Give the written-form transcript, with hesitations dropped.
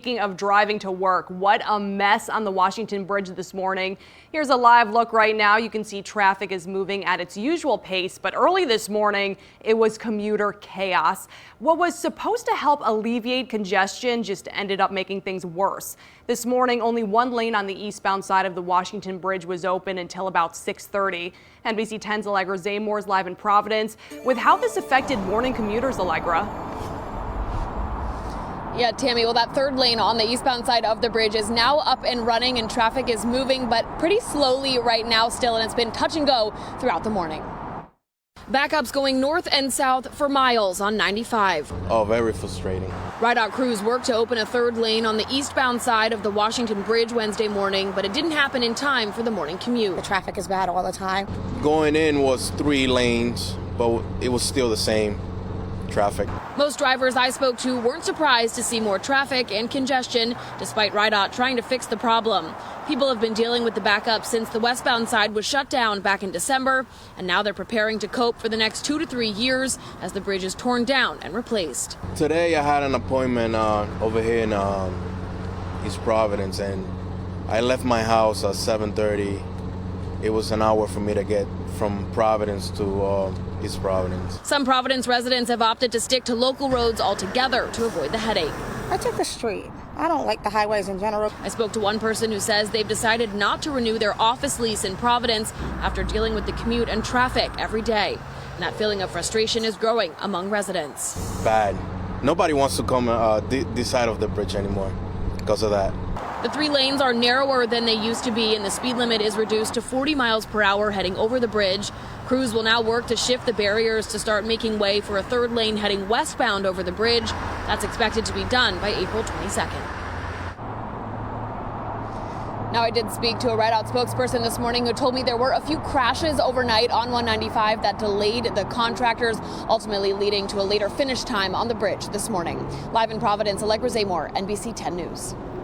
speaking of driving to work, what a mess on the Washington Bridge this morning. Here's a live look right now. You can see traffic is moving at its usual pace, but early this morning, it was commuter chaos. What was supposed to help alleviate congestion just ended up making things worse. This morning, only one lane on the eastbound side of the Washington Bridge was open until about 6:30. NBC 10's Allegra Zaymore is live in Providence with how this affected morning commuters. Allegra. Yeah, Tammy, well, that third lane on the eastbound side of the bridge is now up and running and traffic is moving, but pretty slowly right now still, and it's been touch and go throughout the morning. Backups going north and south for miles on 95. Oh, very frustrating. RIDOT crews worked to open a third lane on the eastbound side of the Washington Bridge Wednesday morning, but it didn't happen in time for the morning commute. The traffic is bad all the time. Going in was 3 lanes, but it was still the same traffic. Most drivers I spoke to weren't surprised to see more traffic and congestion, despite RIDOT trying to fix the problem. People have been dealing with the backup since the westbound side was shut down back in December, and now they're preparing to cope for the next 2 to 3 years as the bridge is torn down and replaced. Today I had an appointment over here in East Providence, and I left my house at 7:30. It was an hour for me to get from Providence to East Providence. Some Providence residents have opted to stick to local roads altogether to avoid the headache. I took the street. I don't like the highways in general. I spoke to one person who says they've decided not to renew their office lease in Providence after dealing with the commute and traffic every day. And that feeling of frustration is growing among residents. Bad. Nobody wants to come this side of the bridge anymore because of that. The 3 lanes are narrower than they used to be, and the speed limit is reduced to 40 miles per hour heading over the bridge. Crews will now work to shift the barriers to start making way for a third lane heading westbound over the bridge. That's expected to be done by April 22nd. Now, I did speak to a RIDOT spokesperson this morning who told me there were a few crashes overnight on 195 that delayed the contractors, ultimately leading to a later finish time on the bridge this morning. Live in Providence, Allegra Zaymore, NBC 10 News.